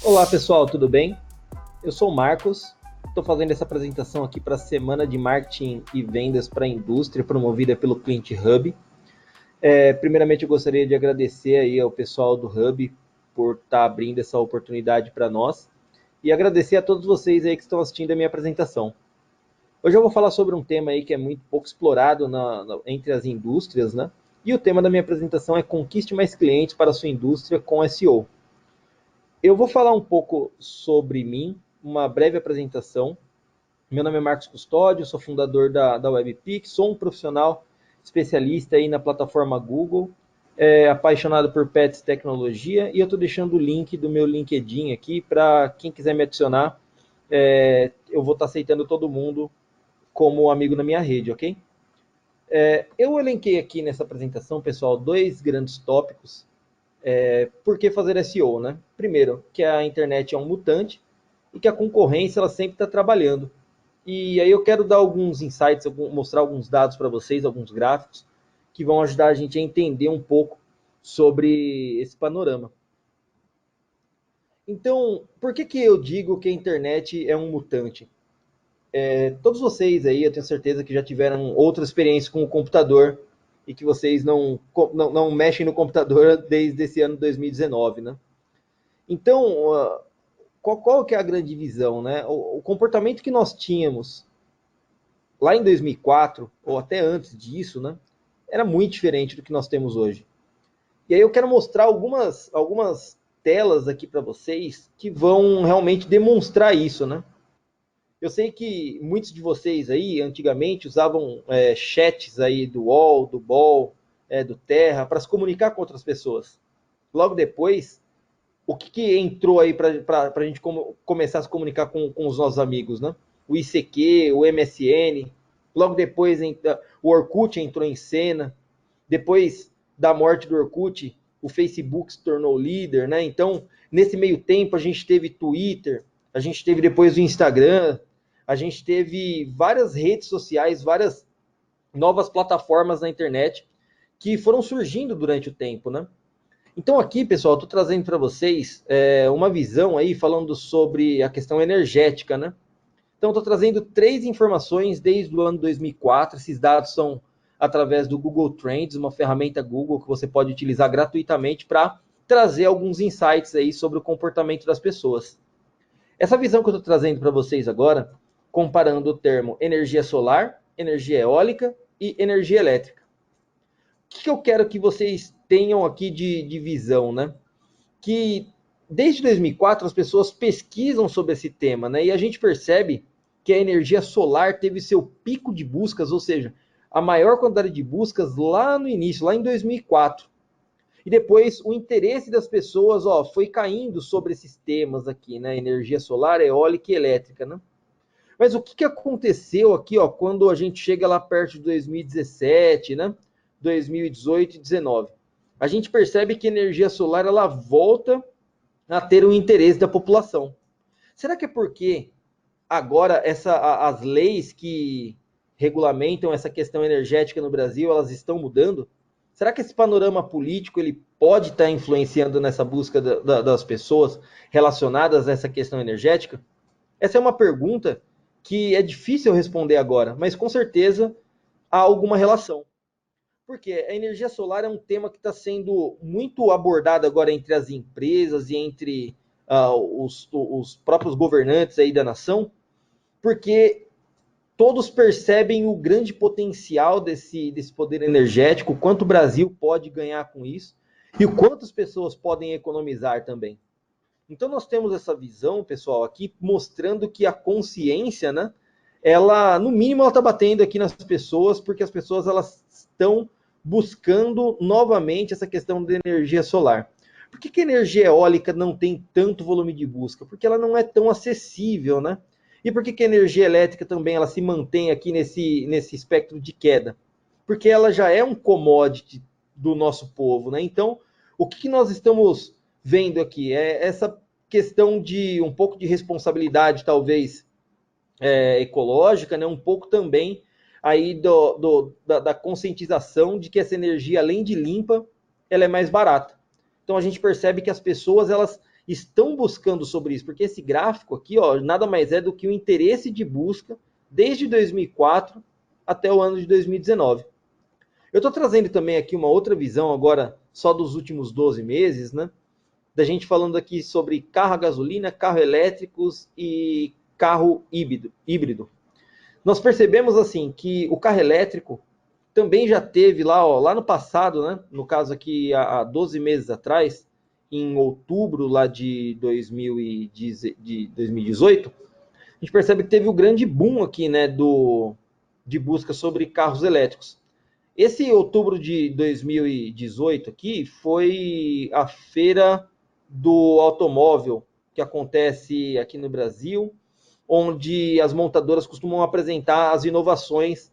Olá pessoal, tudo bem? Eu sou o Marcos, estou fazendo essa apresentação aqui para a Semana de Marketing e Vendas para a Indústria, promovida pelo Client Hub. Primeiramente eu gostaria de agradecer aí ao pessoal do Hub por estar abrindo essa oportunidade para nós e agradecer a todos vocês aí que estão assistindo a minha apresentação. Hoje eu vou falar sobre um tema aí que é muito pouco explorado entre as indústrias, né? E o tema da minha apresentação é Conquiste mais clientes para a sua indústria com SEO. Eu vou falar um pouco sobre mim, uma breve apresentação. Meu nome é Marcos Custódio, sou fundador da WebPix, sou um profissional especialista aí na plataforma Google, apaixonado por pets tecnologia, e eu estou deixando o link do meu LinkedIn aqui para quem quiser me adicionar. Eu vou estar aceitando todo mundo como amigo na minha rede, ok? Eu elenquei aqui nessa apresentação, pessoal, dois grandes tópicos. Por que fazer SEO, né? Primeiro, que a internet é um mutante e que a concorrência ela sempre está trabalhando. E aí eu quero dar alguns insights, mostrar alguns dados para vocês, alguns gráficos, que vão ajudar a gente a entender um pouco sobre esse panorama. Então, por que eu digo que a internet é um mutante? Todos vocês aí, eu tenho certeza que já tiveram outra experiência com o computador e que vocês não mexem no computador desde esse ano 2019, né? Então, qual que é a grande visão, né? O comportamento que nós tínhamos lá em 2004, ou até antes disso, né, era muito diferente do que nós temos hoje. E aí eu quero mostrar algumas telas aqui para vocês que vão realmente demonstrar isso, né? Eu sei que muitos de vocês aí, antigamente, usavam chats aí do UOL, do BOL, do Terra, para se comunicar com outras pessoas. Logo depois, o que entrou aí para a gente começar a se comunicar com os nossos amigos, né? O ICQ, o MSN, logo depois o Orkut entrou em cena, depois da morte do Orkut, o Facebook se tornou líder, né? Então, nesse meio tempo, a gente teve Twitter, a gente teve depois o Instagram, a gente teve várias redes sociais, várias novas plataformas na internet que foram surgindo durante o tempo, né? Então aqui, pessoal, estou trazendo para vocês uma visão aí falando sobre a questão energética, né? Então estou trazendo 3 informações desde o ano 2004. Esses dados são através do Google Trends, uma ferramenta Google que você pode utilizar gratuitamente para trazer alguns insights aí sobre o comportamento das pessoas. Essa visão que eu estou trazendo para vocês agora, comparando o termo energia solar, energia eólica e energia elétrica. O que eu quero que vocês tenham aqui de visão, né? Que desde 2004 as pessoas pesquisam sobre esse tema, né? E a gente percebe que a energia solar teve seu pico de buscas, ou seja, a maior quantidade de buscas lá no início, lá em 2004. E depois o interesse das pessoas, foi caindo sobre esses temas aqui, né? Energia solar, eólica e elétrica, né? Mas o que aconteceu aqui, quando a gente chega lá perto de 2017, né? 2018 e 2019? A gente percebe que a energia solar ela volta a ter o interesse da população. Será que é porque agora as leis que regulamentam essa questão energética no Brasil, elas estão mudando? Será que esse panorama político ele pode estar influenciando nessa busca das pessoas relacionadas a essa questão energética? Essa é uma pergunta que é difícil responder agora, mas com certeza há alguma relação. Porque a energia solar é um tema que está sendo muito abordado agora entre as empresas e entre os próprios governantes aí da nação, porque todos percebem o grande potencial desse poder energético, o quanto o Brasil pode ganhar com isso e o quanto as pessoas podem economizar também. Então nós temos essa visão, pessoal, aqui mostrando que a consciência, né, ela, no mínimo, ela está batendo aqui nas pessoas, porque as pessoas elas estão buscando novamente essa questão de energia solar. Por que a energia eólica não tem tanto volume de busca? Porque ela não é tão acessível, né? E por que a energia elétrica também ela se mantém aqui nesse espectro de queda? Porque ela já é um commodity do nosso povo, né? Então, o que nós estamos vendo aqui é essa questão de um pouco de responsabilidade, talvez, ecológica, né? Um pouco também aí da conscientização de que essa energia, além de limpa, ela é mais barata. Então a gente percebe que as pessoas elas estão buscando sobre isso, porque esse gráfico aqui, ó, nada mais é do que o interesse de busca desde 2004 até o ano de 2019. Eu estou trazendo também aqui uma outra visão agora, só dos últimos 12 meses, né? Da gente falando aqui sobre carro a gasolina, carro elétricos e carro híbrido. Nós percebemos assim que o carro elétrico também já teve lá, ó, lá no passado, né? No caso aqui há 12 meses atrás, em outubro lá de 2018, a gente percebe que teve o grande boom aqui, né, de busca sobre carros elétricos. Esse outubro de 2018 aqui foi a feira do automóvel que acontece aqui no Brasil, onde as montadoras costumam apresentar as inovações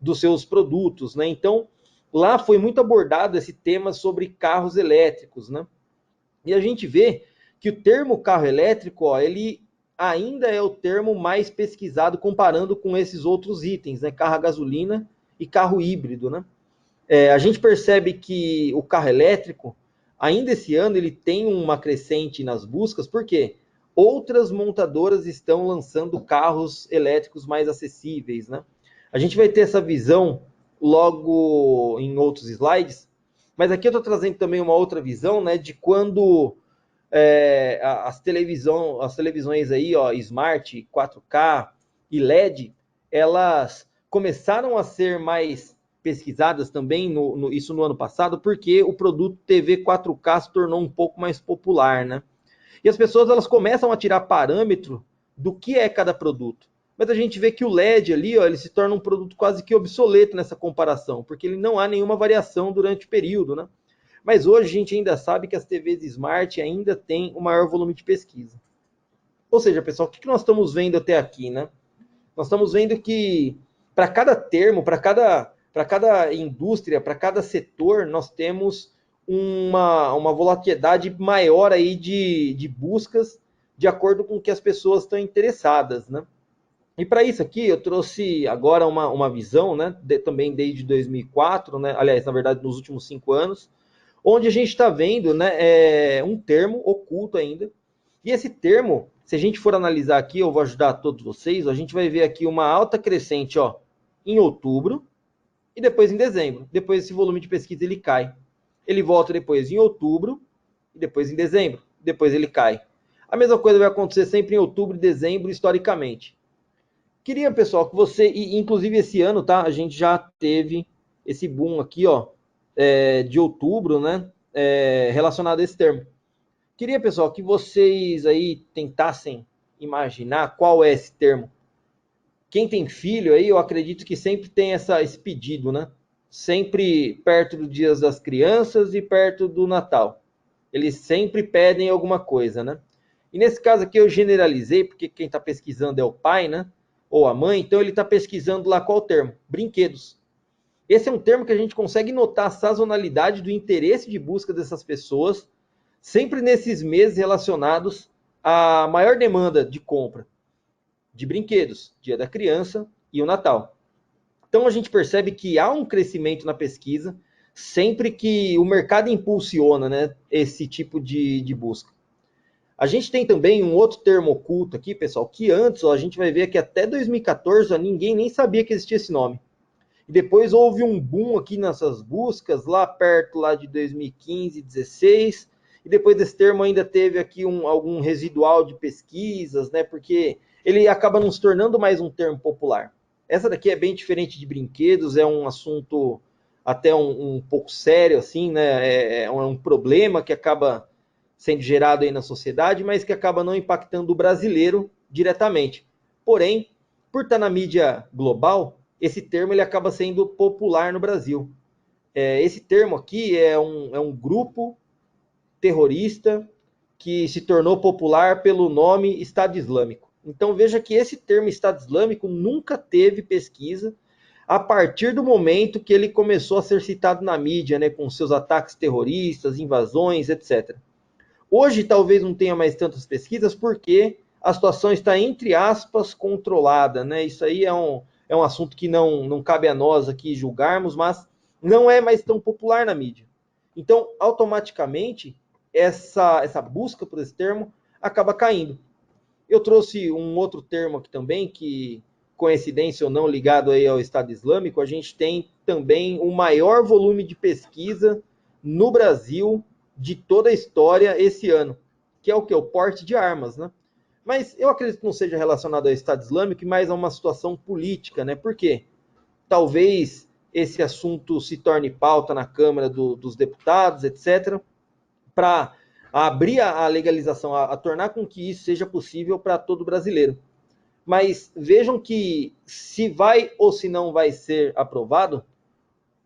dos seus produtos, né? Então, lá foi muito abordado esse tema sobre carros elétricos, né? E a gente vê que o termo carro elétrico, ó, ele ainda é o termo mais pesquisado comparando com esses outros itens, né? Carro a gasolina e carro híbrido, né? A gente percebe que o carro elétrico, ainda esse ano, ele tem uma crescente nas buscas, porque outras montadoras estão lançando carros elétricos mais acessíveis, né? A gente vai ter essa visão logo em outros slides, mas aqui eu estou trazendo também uma outra visão, né, de quando as televisões aí, ó, Smart, 4K e LED, elas começaram a ser mais pesquisadas também, isso no ano passado, porque o produto TV 4K se tornou um pouco mais popular, né? E as pessoas elas começam a tirar parâmetro do que é cada produto. Mas a gente vê que o LED ali, ó, ele se torna um produto quase que obsoleto nessa comparação, porque ele não há nenhuma variação durante o período, né? Mas hoje a gente ainda sabe que as TVs Smart ainda têm o maior volume de pesquisa. Ou seja, pessoal, o que nós estamos vendo até aqui, né? Nós estamos vendo que para cada termo, para cada indústria, para cada setor, nós temos uma volatilidade maior aí de buscas de acordo com o que as pessoas estão interessadas, né? E para isso aqui eu trouxe agora uma visão, né, também desde 2004, né, aliás, na verdade, nos últimos 5 anos, onde a gente está vendo, né, um termo oculto ainda. E esse termo, se a gente for analisar aqui, eu vou ajudar todos vocês, a gente vai ver aqui uma alta crescente, ó, em outubro e depois em dezembro. Depois esse volume de pesquisa ele cai. Ele volta depois em outubro e depois em dezembro. Depois ele cai. A mesma coisa vai acontecer sempre em outubro e dezembro, historicamente. Queria, pessoal, que você, e inclusive esse ano, tá? A gente já teve esse boom aqui, ó, de outubro, né? Relacionado a esse termo. Queria, pessoal, que vocês aí tentassem imaginar qual é esse termo. Quem tem filho aí, eu acredito que sempre tem esse pedido, né? Sempre perto dos dias das crianças e perto do Natal. Eles sempre pedem alguma coisa, né? E nesse caso aqui eu generalizei, porque quem está pesquisando é o pai, né? Ou a mãe, então ele está pesquisando lá qual o termo? Brinquedos. Esse é um termo que a gente consegue notar a sazonalidade do interesse de busca dessas pessoas, sempre nesses meses relacionados à maior demanda de compra de brinquedos, Dia da Criança e o Natal. Então a gente percebe que há um crescimento na pesquisa sempre que o mercado impulsiona, né, esse tipo de busca. A gente tem também um outro termo oculto aqui, pessoal, que antes, ó, a gente vai ver que até 2014 ó, ninguém nem sabia que existia esse nome. E depois houve um boom aqui nessas buscas, lá perto lá de 2015, 2016, e depois desse termo ainda teve aqui algum residual de pesquisas, né, porque ele acaba não se tornando mais um termo popular. Essa daqui é bem diferente de brinquedos, é um assunto até um pouco sério, assim, né, é um problema que acaba sendo gerado aí na sociedade, mas que acaba não impactando o brasileiro diretamente. Porém, por estar na mídia global, esse termo ele acaba sendo popular no Brasil. Esse termo aqui é um grupo terrorista que se tornou popular pelo nome Estado Islâmico. Então veja que esse termo Estado Islâmico nunca teve pesquisa a partir do momento que ele começou a ser citado na mídia, né, com seus ataques terroristas, invasões, etc. Hoje talvez não tenha mais tantas pesquisas porque a situação está, entre aspas, controlada, né? Isso aí é um assunto que não cabe a nós aqui julgarmos, mas não é mais tão popular na mídia. Então, automaticamente, essa busca por esse termo acaba caindo. Eu trouxe um outro termo aqui também, que, coincidência ou não, ligado aí ao Estado Islâmico, a gente tem também o maior volume de pesquisa no Brasil de toda a história esse ano, que é o que? O porte de armas, né? Mas eu acredito que não seja relacionado ao Estado Islâmico, mas a uma situação política, né? Por quê? Talvez esse assunto se torne pauta na Câmara dos Deputados, etc., para abrir a legalização, a tornar com que isso seja possível para todo brasileiro. Mas vejam que se vai ou se não vai ser aprovado,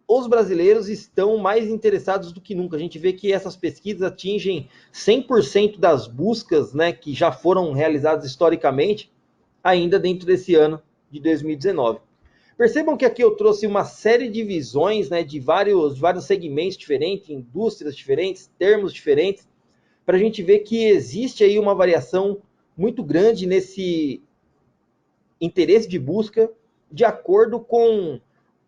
os brasileiros estão mais interessados do que nunca. A gente vê que essas pesquisas atingem 100% das buscas, né, que já foram realizadas historicamente, ainda dentro desse ano de 2019. Percebam que aqui eu trouxe uma série de visões, né, de vários segmentos diferentes, indústrias diferentes, termos diferentes, para a gente ver que existe aí uma variação muito grande nesse interesse de busca de acordo com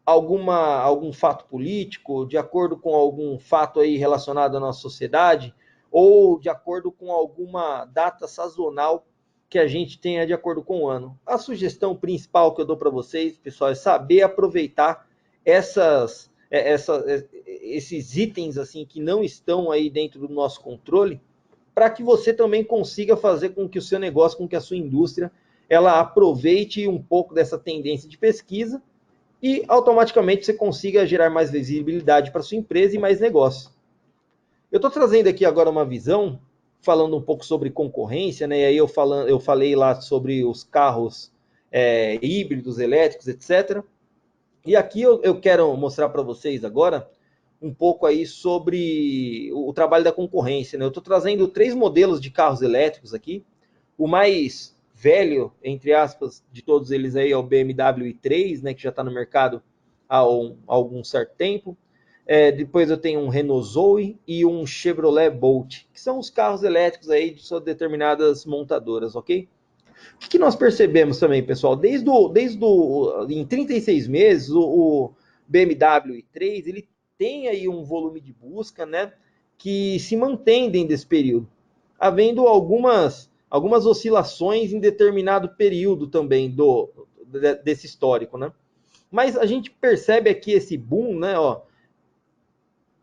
algum fato político, de acordo com algum fato aí relacionado à nossa sociedade, ou de acordo com alguma data sazonal que a gente tenha de acordo com o ano. A sugestão principal que eu dou para vocês, pessoal, é saber aproveitar esses itens assim que não estão aí dentro do nosso controle, para que você também consiga fazer com que o seu negócio, com que a sua indústria, ela aproveite um pouco dessa tendência de pesquisa e automaticamente você consiga gerar mais visibilidade para sua empresa e mais negócio. Eu estou trazendo aqui agora uma visão, falando um pouco sobre concorrência, né? E aí eu falei lá sobre os carros híbridos, elétricos, etc. E aqui eu quero mostrar para vocês agora um pouco aí sobre o trabalho da concorrência, né? Eu estou trazendo 3 modelos de carros elétricos aqui. O mais velho, entre aspas, de todos eles aí é o BMW i3, né, que já está no mercado há algum certo tempo. Depois eu tenho um Renault Zoe e um Chevrolet Bolt, que são os carros elétricos aí de suas determinadas montadoras, ok? O que nós percebemos também, pessoal? Em 36 meses, o BMW i3 ele tem aí um volume de busca, né, que se mantém dentro desse período, havendo algumas oscilações em determinado período também desse histórico, né? Mas a gente percebe aqui esse boom, né, ó,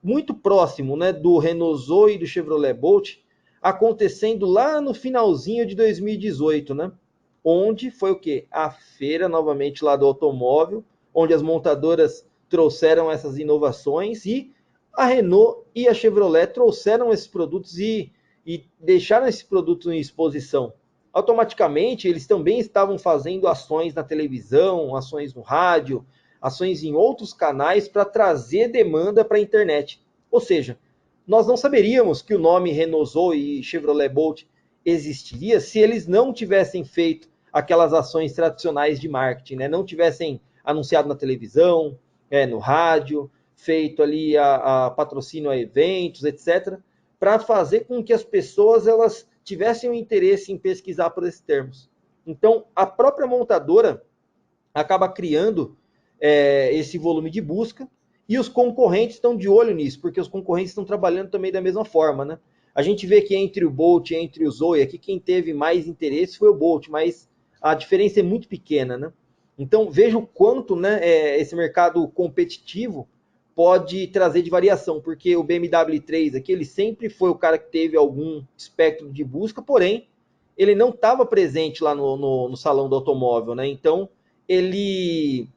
muito próximo, né, do Renault Zoe e do Chevrolet Bolt, acontecendo lá no finalzinho de 2018, né? Onde foi o quê? A feira novamente lá do automóvel, onde as montadoras trouxeram essas inovações e a Renault e a Chevrolet trouxeram esses produtos e deixaram esses produtos em exposição. Automaticamente, eles também estavam fazendo ações na televisão, ações no rádio, ações em outros canais para trazer demanda para a internet. Ou seja, nós não saberíamos que o nome Renault Zoe e Chevrolet Bolt existiria se eles não tivessem feito aquelas ações tradicionais de marketing, né? Não tivessem anunciado na televisão, no rádio, feito ali a patrocínio a eventos, etc., para fazer com que as pessoas elas tivessem um interesse em pesquisar por esses termos. Então, a própria montadora acaba criando esse volume de busca e os concorrentes estão de olho nisso, porque os concorrentes estão trabalhando também da mesma forma, né? A gente vê que entre o Bolt e entre o Zoe, aqui quem teve mais interesse foi o Bolt, mas a diferença é muito pequena, né? Então veja o quanto, né, esse mercado competitivo pode trazer de variação, porque o BMW 3 aqui, ele sempre foi o cara que teve algum espectro de busca, porém, ele não estava presente lá no salão do automóvel, né? Então, ele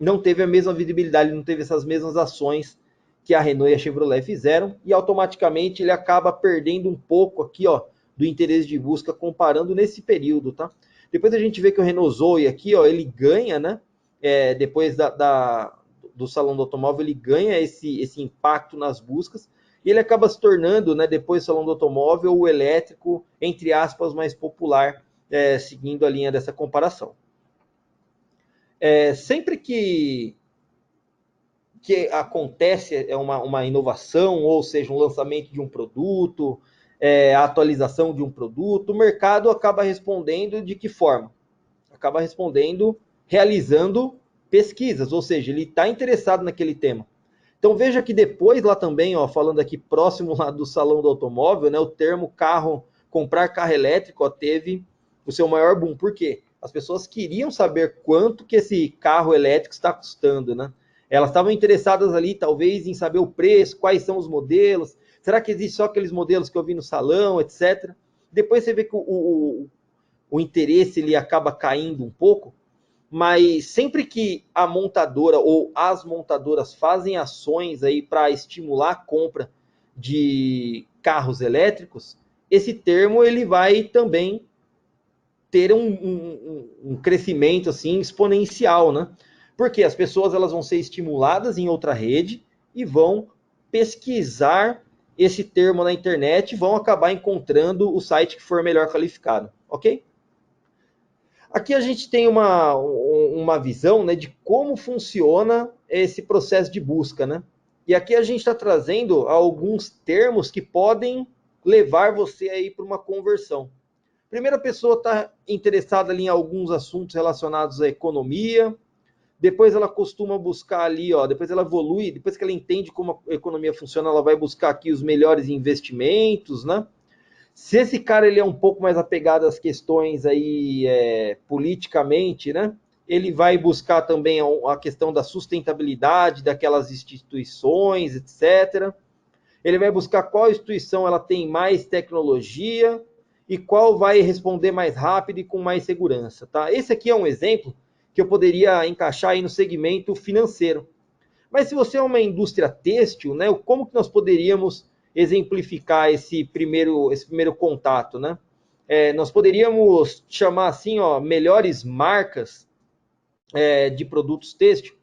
não teve a mesma visibilidade, não teve essas mesmas ações que a Renault e a Chevrolet fizeram, e automaticamente ele acaba perdendo um pouco aqui, ó, do interesse de busca comparando nesse período, tá? Depois a gente vê que o Renault Zoe aqui, ó, ele ganha, né? Depois do salão do automóvel, ele ganha esse impacto nas buscas, e ele acaba se tornando, né, depois do salão do automóvel, o elétrico, entre aspas, mais popular, seguindo a linha dessa comparação. Sempre que acontece uma inovação, ou seja, um lançamento de um produto, a atualização de um produto, o mercado acaba respondendo de que forma? Acaba respondendo realizando pesquisas, ou seja, ele está interessado naquele tema. Então veja que depois lá também, ó, falando aqui próximo lá do salão do automóvel, né, o termo comprar carro elétrico, ó, teve o seu maior boom. Por quê? As pessoas queriam saber quanto que esse carro elétrico está custando, né? Elas estavam interessadas ali, talvez, em saber o preço, quais são os modelos, será que existe só aqueles modelos que eu vi no salão, etc. Depois você vê que o interesse ele acaba caindo um pouco, mas sempre que a montadora ou as montadoras fazem ações aí para estimular a compra de carros elétricos, esse termo ele vai também ter um crescimento assim exponencial, né? Porque as pessoas elas vão ser estimuladas em outra rede e vão pesquisar esse termo na internet e vão acabar encontrando o site que for melhor qualificado, ok? Aqui a gente tem uma visão, né, de como funciona esse processo de busca, né? E aqui a gente está trazendo alguns termos que podem levar você aí para uma conversão. Primeiro, a pessoa está interessada ali em alguns assuntos relacionados à economia, depois ela costuma buscar ali, ó, depois ela evolui, depois que ela entende como a economia funciona, ela vai buscar aqui os melhores investimentos, né? Se esse cara ele é um pouco mais apegado às questões aí politicamente, né? Ele vai buscar também a questão da sustentabilidade daquelas instituições, etc. Ele vai buscar qual instituição ela tem mais tecnologia e qual vai responder mais rápido e com mais segurança, tá? Esse aqui é um exemplo que eu poderia encaixar aí no segmento financeiro. Mas se você é uma indústria têxtil, né, como que nós poderíamos exemplificar esse primeiro contato, né? Nós poderíamos chamar assim, ó, melhores marcas de produtos têxtil.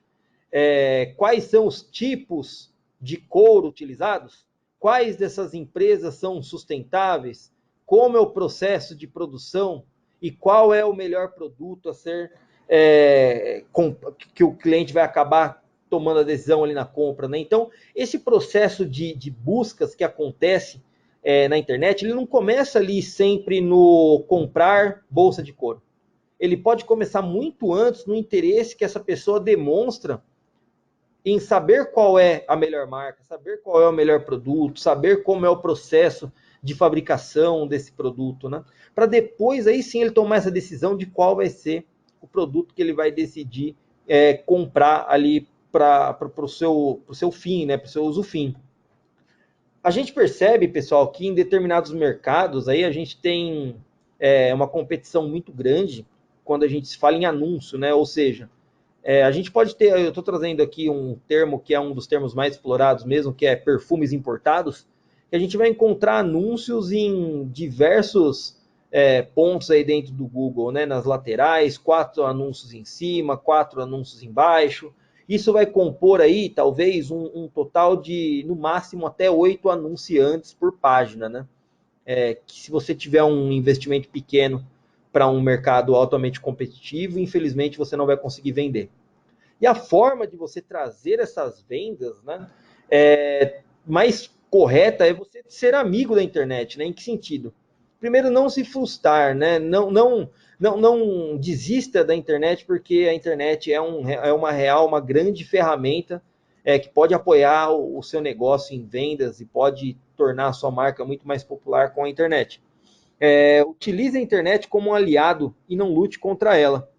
Quais são os tipos de couro utilizados? Quais dessas empresas são sustentáveis? Como é o processo de produção? E qual é o melhor produto a ser que o cliente vai acabar tomando a decisão ali na compra, né? Então, esse processo de buscas que acontece na internet, ele não começa ali sempre no comprar bolsa de couro. Ele pode começar muito antes no interesse que essa pessoa demonstra em saber qual é a melhor marca, saber qual é o melhor produto, saber como é o processo de fabricação desse produto, né? Para depois aí sim ele tomar essa decisão de qual vai ser o produto que ele vai decidir comprar ali para o seu fim, né? Para o seu uso fim. A gente percebe, pessoal, que em determinados mercados aí a gente tem uma competição muito grande quando a gente se fala em anúncio, né? Ou seja, a gente pode ter, eu estou trazendo aqui um termo que é um dos termos mais explorados mesmo, que é perfumes importados, que a gente vai encontrar anúncios em diversos pontos aí dentro do Google, né? Nas laterais, 4 anúncios em cima, 4 anúncios embaixo. Isso vai compor aí, talvez, um total de, no máximo, até 8 anunciantes por página, né? Que se você tiver um investimento pequeno para um mercado altamente competitivo, infelizmente você não vai conseguir vender. E a forma de você trazer essas vendas, né, mais correta é você ser amigo da internet, né? Em que sentido? Primeiro, não se frustrar, né? Não desista da internet, porque a internet é uma grande ferramenta que pode apoiar o seu negócio em vendas e pode tornar a sua marca muito mais popular com a internet. Utilize a internet como um aliado e não lute contra ela.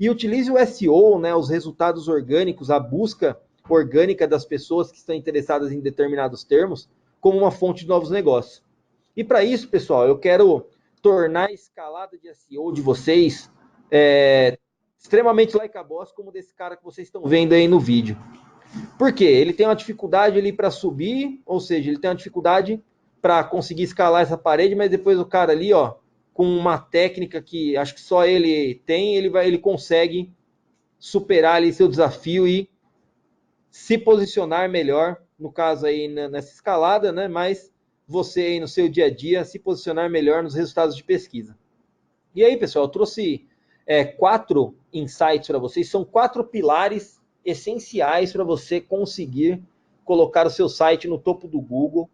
E utilize o SEO, né, os resultados orgânicos, a busca orgânica das pessoas que estão interessadas em determinados termos, como uma fonte de novos negócios. E para isso, pessoal, eu quero tornar a escalada de SEO de vocês extremamente like a boss, como desse cara que vocês estão vendo aí no vídeo. Por quê? Ele tem uma dificuldade ali para subir, ou seja, ele tem uma dificuldade para conseguir escalar essa parede, mas depois o cara ali, ó, com uma técnica que acho que só ele tem, ele consegue superar ali seu desafio e se posicionar melhor, no caso aí nessa escalada, né? Mas você aí no seu dia a dia se posicionar melhor nos resultados de pesquisa. E aí, pessoal, eu trouxe 4 insights para vocês, são 4 pilares essenciais para você conseguir colocar o seu site no topo do Google.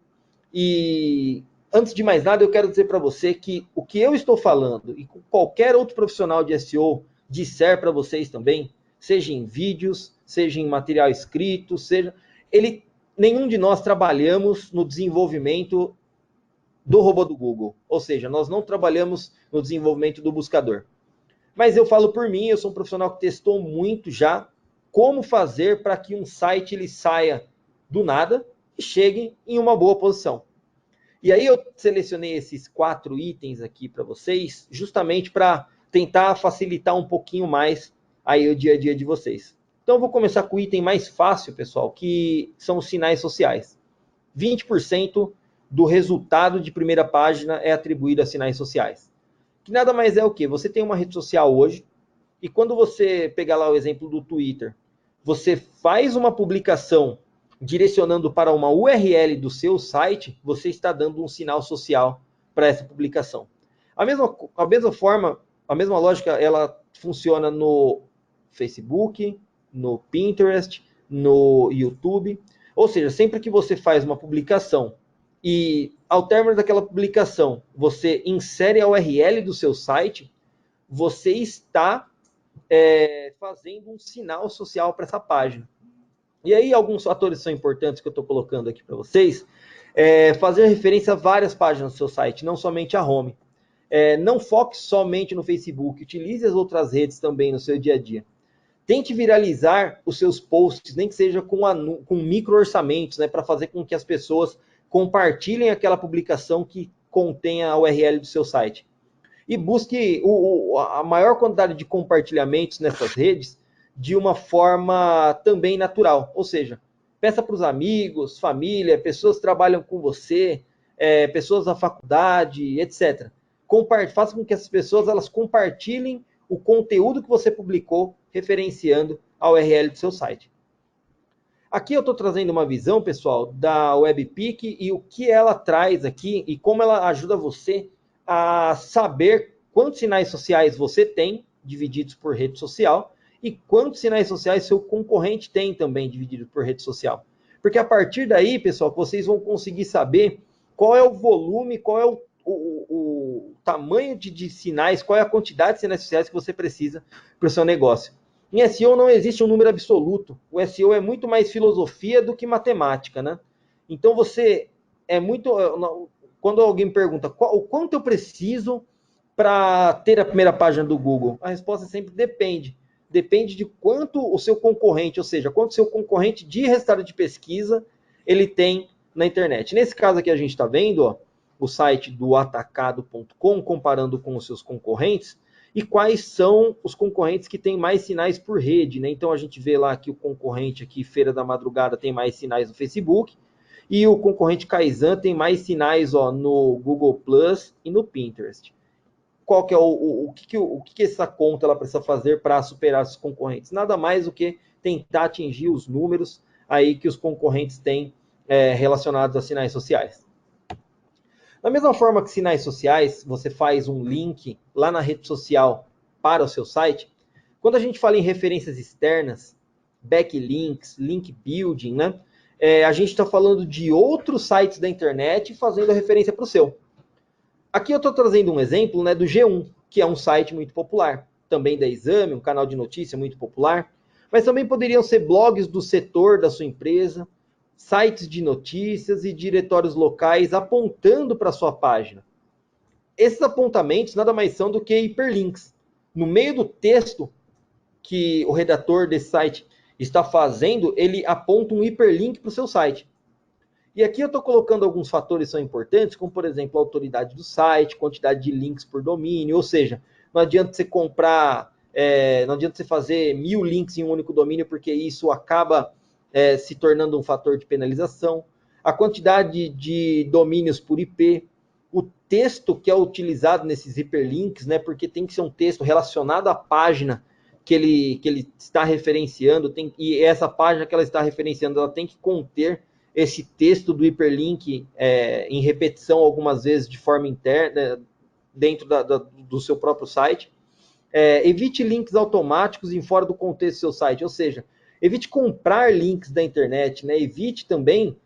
E antes de mais nada, eu quero dizer para você que o que eu estou falando e qualquer outro profissional de SEO disser para vocês também, seja em vídeos, seja em material escrito, ele nenhum de nós trabalhamos no desenvolvimento do robô do Google, ou seja, nós não trabalhamos no desenvolvimento do buscador. Mas eu falo por mim, eu sou um profissional que testou muito já como fazer para que um site ele saia do nada e chegue em uma boa posição. E aí eu selecionei esses 4 itens aqui para vocês, justamente para tentar facilitar um pouquinho mais aí o dia a dia de vocês. Então eu vou começar com o item mais fácil, pessoal, que são os sinais sociais. 20% do resultado de primeira página é atribuído a sinais sociais. Que nada mais é o que? Você tem uma rede social hoje, e quando você pegar lá o exemplo do Twitter, você faz uma publicação direcionando para uma URL do seu site, você está dando um sinal social para essa publicação. A mesma forma, a mesma lógica, ela funciona no Facebook, no Pinterest, no YouTube. Ou seja, sempre que você faz uma publicação e ao término daquela publicação você insere a URL do seu site, você está fazendo um sinal social para essa página. E aí alguns fatores são importantes que eu estou colocando aqui para vocês. Fazer referência a várias páginas do seu site, não somente a home. Não foque somente no Facebook, utilize as outras redes também no seu dia a dia. Tente viralizar os seus posts, nem que seja com micro orçamentos, né, para fazer com que as pessoas compartilhem aquela publicação que contenha a URL do seu site. E busque a maior quantidade de compartilhamentos nessas redes de uma forma também natural. Ou seja, peça para os amigos, família, pessoas que trabalham com você, pessoas da faculdade, etc. Faça com que essas pessoas elas compartilhem o conteúdo que você publicou, referenciando a URL do seu site. Aqui eu estou trazendo uma visão, pessoal, da WebPic e o que ela traz aqui e como ela ajuda você a saber quantos sinais sociais você tem, divididos por rede social, e quantos sinais sociais seu concorrente tem também, dividido por rede social. Porque a partir daí, pessoal, vocês vão conseguir saber qual é o volume, qual é o tamanho de sinais, qual é a quantidade de sinais sociais que você precisa para o seu negócio. Em SEO não existe um número absoluto. O SEO é muito mais filosofia do que matemática, né? Então você é muito... Quando alguém me pergunta o quanto eu preciso para ter a primeira página do Google, a resposta sempre depende. Depende de quanto o seu concorrente, ou seja, quanto o seu concorrente de resultado de pesquisa ele tem na internet. Nesse caso aqui a gente está vendo o site do atacado.com, comparando com os seus concorrentes, e quais são os concorrentes que têm mais sinais por rede, né? Então a gente vê lá que o concorrente aqui, Feira da Madrugada, tem mais sinais no Facebook, e o concorrente Kaizen tem mais sinais no Google Plus e no Pinterest. Qual que é o que essa conta ela precisa fazer para superar os concorrentes? Nada mais do que tentar atingir os números aí que os concorrentes têm relacionados a sinais sociais. Da mesma forma que sinais sociais, você faz um link lá na rede social para o seu site. Quando a gente fala em referências externas, backlinks, link building, né? A gente está falando de outros sites da internet fazendo a referência para o seu. Aqui eu estou trazendo um exemplo, né, do G1, que é um site muito popular. Também da Exame, um canal de notícia muito popular. Mas também poderiam ser blogs do setor da sua empresa, sites de notícias e diretórios locais apontando para a sua página. Esses apontamentos nada mais são do que hiperlinks. No meio do texto que o redator desse site está fazendo, ele aponta um hiperlink para o seu site. E aqui eu estou colocando alguns fatores que são importantes, como, por exemplo, a autoridade do site, quantidade de links por domínio, ou seja, não adianta você comprar, não adianta você fazer 1000 links em um único domínio, porque isso acaba se tornando um fator de penalização. A quantidade de domínios por IP, o texto que é utilizado nesses hiperlinks, né, porque tem que ser um texto relacionado à página que ele está referenciando, e essa página que ela está referenciando, ela tem que conter esse texto do hiperlink em repetição algumas vezes de forma interna, dentro do seu próprio site. Evite links automáticos em fora do contexto do seu site, ou seja, evite comprar links da internet, né? Evite também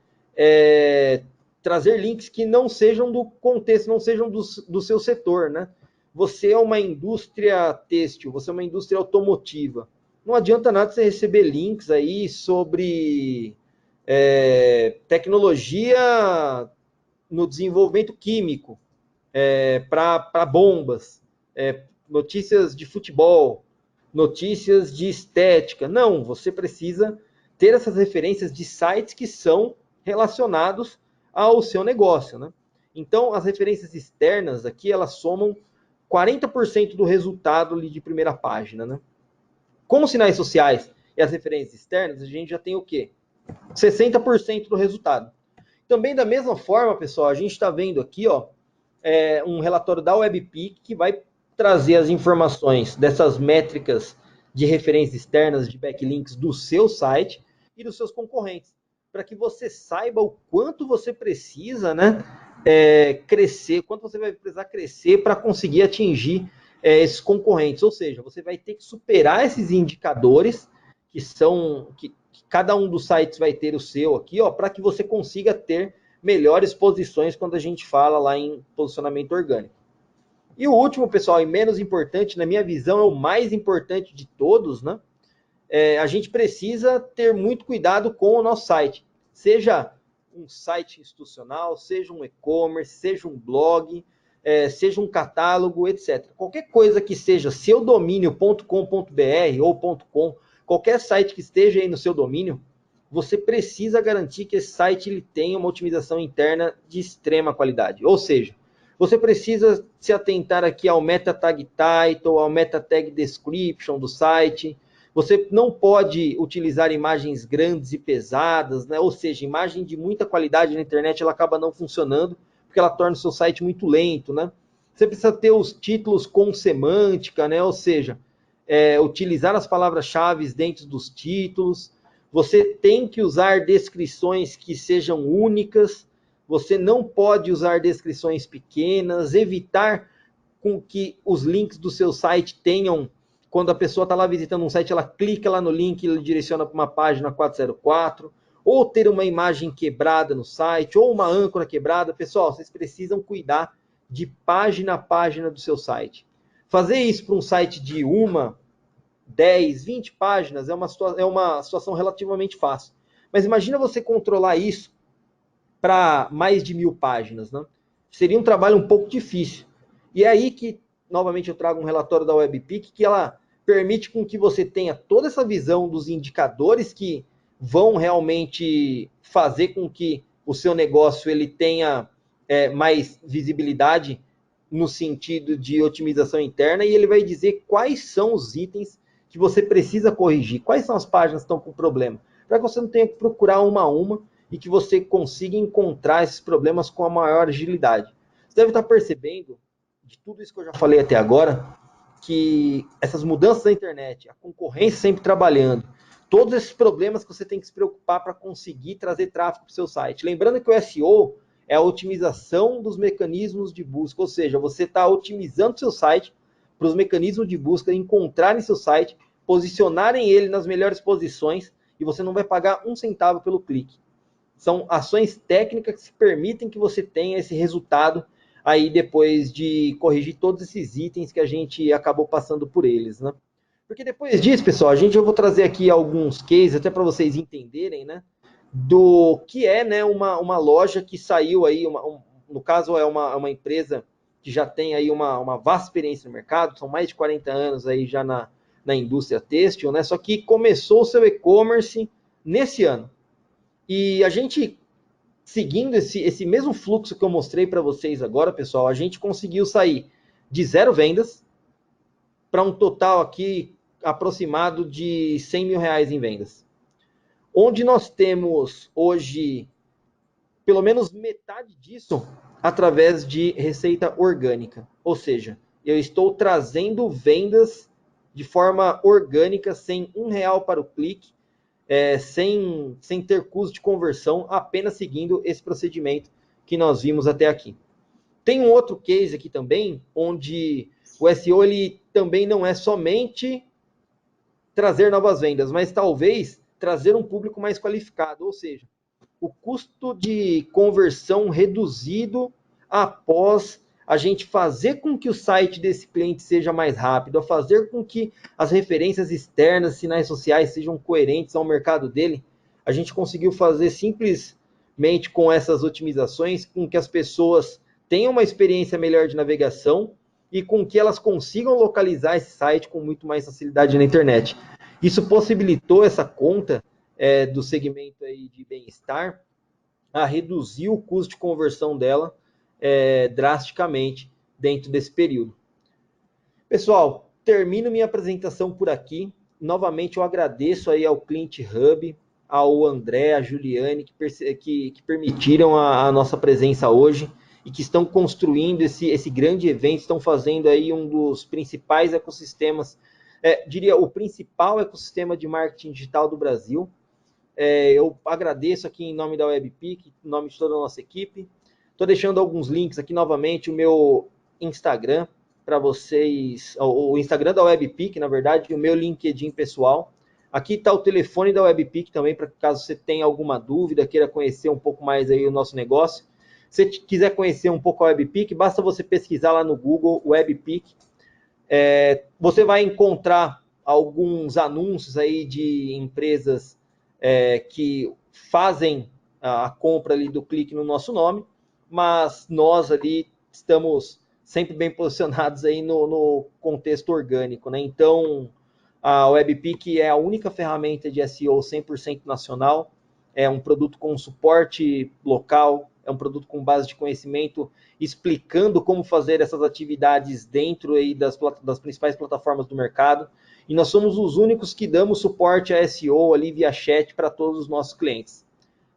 trazer links que não sejam do contexto, não sejam do seu setor, né? Você é uma indústria têxtil, você é uma indústria automotiva. Não adianta nada você receber links aí sobre tecnologia no desenvolvimento químico, para bombas, notícias de futebol, notícias de estética. Não, você precisa ter essas referências de sites que são relacionados ao seu negócio, né? Então, as referências externas aqui, elas somam 40% do resultado ali de primeira página, né? Com os sinais sociais e as referências externas, a gente já tem o quê? 60% do resultado. Também da mesma forma, pessoal, a gente está vendo aqui, ó, um relatório da Webpeak que vai trazer as informações dessas métricas de referências externas, de backlinks do seu site e dos seus concorrentes, para que você saiba o quanto você precisa, né, crescer, quanto você vai precisar crescer para conseguir atingir esses concorrentes. Ou seja, você vai ter que superar esses indicadores que cada um dos sites vai ter o seu aqui, ó, para que você consiga ter melhores posições quando a gente fala lá em posicionamento orgânico. E o último, pessoal, e menos importante, na minha visão, é o mais importante de todos, né? A gente precisa ter muito cuidado com o nosso site. Seja um site institucional, seja um e-commerce, seja um blog, seja um catálogo, etc. Qualquer coisa que seja seu domínio.com.br ou .com, qualquer site que esteja aí no seu domínio, você precisa garantir que esse site ele tenha uma otimização interna de extrema qualidade. Ou seja, você precisa se atentar aqui ao meta tag title, ao meta tag description do site. Você não pode utilizar imagens grandes e pesadas, né? Ou seja, imagem de muita qualidade na internet ela acaba não funcionando porque ela torna o seu site muito lento, né? Você precisa ter os títulos com semântica, né? Ou seja, utilizar as palavras-chave dentro dos títulos. Você tem que usar descrições que sejam únicas. Você não pode usar descrições pequenas, evitar com que os links do seu site tenham, quando a pessoa está lá visitando um site, ela clica lá no link e ele direciona para uma página 404, ou ter uma imagem quebrada no site, ou uma âncora quebrada. Pessoal, vocês precisam cuidar de página a página do seu site. Fazer isso para um site de 1, 10, 20 páginas é uma situação relativamente fácil. Mas imagina você controlar isso para mais de 1000 páginas, né? Seria um trabalho um pouco difícil. E é aí que, novamente, eu trago um relatório da Webpeak, que ela permite com que você tenha toda essa visão dos indicadores que vão realmente fazer com que o seu negócio ele tenha mais visibilidade no sentido de otimização interna, e ele vai dizer quais são os itens que você precisa corrigir, quais são as páginas que estão com problema, para que você não tenha que procurar uma a uma e que você consiga encontrar esses problemas com a maior agilidade. Você deve estar percebendo, de tudo isso que eu já falei até agora, que essas mudanças na internet, a concorrência sempre trabalhando, todos esses problemas que você tem que se preocupar para conseguir trazer tráfego para o seu site. Lembrando que o SEO é a otimização dos mecanismos de busca, ou seja, você está otimizando o seu site para os mecanismos de busca encontrarem seu site, posicionarem ele nas melhores posições e você não vai pagar um centavo pelo clique. São ações técnicas que permitem que você tenha esse resultado aí depois de corrigir todos esses itens que a gente acabou passando por eles, né? Porque depois disso, pessoal, eu vou trazer aqui alguns cases até para vocês entenderem, né? Do que é, né, uma loja que saiu aí, no caso é uma empresa que já tem aí uma vasta experiência no mercado, são mais de 40 anos aí já na indústria têxtil, né? Só que começou o seu e-commerce nesse ano. E a gente, seguindo esse mesmo fluxo que eu mostrei para vocês agora, pessoal, a gente conseguiu sair de 0 vendas para um total aqui aproximado de 100 mil reais em vendas. Onde nós temos hoje pelo menos metade disso através de receita orgânica. Ou seja, eu estou trazendo vendas de forma orgânica, sem R$1 para o clique, sem ter custo de conversão, apenas seguindo esse procedimento que nós vimos até aqui. Tem um outro case aqui também, onde o SEO ele também não é somente trazer novas vendas, mas talvez trazer um público mais qualificado, ou seja, o custo de conversão reduzido após a gente fazer com que o site desse cliente seja mais rápido, a fazer com que as referências externas, sinais sociais sejam coerentes ao mercado dele, a gente conseguiu fazer simplesmente com essas otimizações com que as pessoas tenham uma experiência melhor de navegação e com que elas consigam localizar esse site com muito mais facilidade na internet. Isso possibilitou essa conta do segmento aí de bem-estar a reduzir o custo de conversão dela drasticamente dentro desse período. Pessoal, termino minha apresentação por aqui. Novamente eu agradeço aí ao Client Hub, ao André, à Juliane, que permitiram a nossa presença hoje e que estão construindo esse grande evento, estão fazendo aí um dos principais ecossistemas, diria o principal ecossistema de marketing digital do Brasil. Eu agradeço aqui em nome da WebPick, em nome de toda a nossa equipe. Estou deixando alguns links aqui novamente, o meu Instagram, para vocês, o Instagram da WebPick, na verdade, e o meu LinkedIn pessoal. Aqui está o telefone da WebPick também, para caso você tenha alguma dúvida, queira conhecer um pouco mais aí o nosso negócio. Se você quiser conhecer um pouco a WebPick, basta você pesquisar lá no Google, WebPick. Você vai encontrar alguns anúncios aí de empresas que fazem a compra ali do clique no nosso nome, mas nós ali estamos sempre bem posicionados aí no contexto orgânico, né? Então, a WebPick é a única ferramenta de SEO 100% nacional, é um produto com suporte local, é um produto com base de conhecimento, explicando como fazer essas atividades dentro aí das principais plataformas do mercado. E nós somos os únicos que damos suporte a SEO ali via chat para todos os nossos clientes.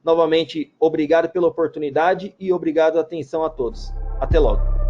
Novamente, obrigado pela oportunidade e obrigado a atenção a todos. Até logo.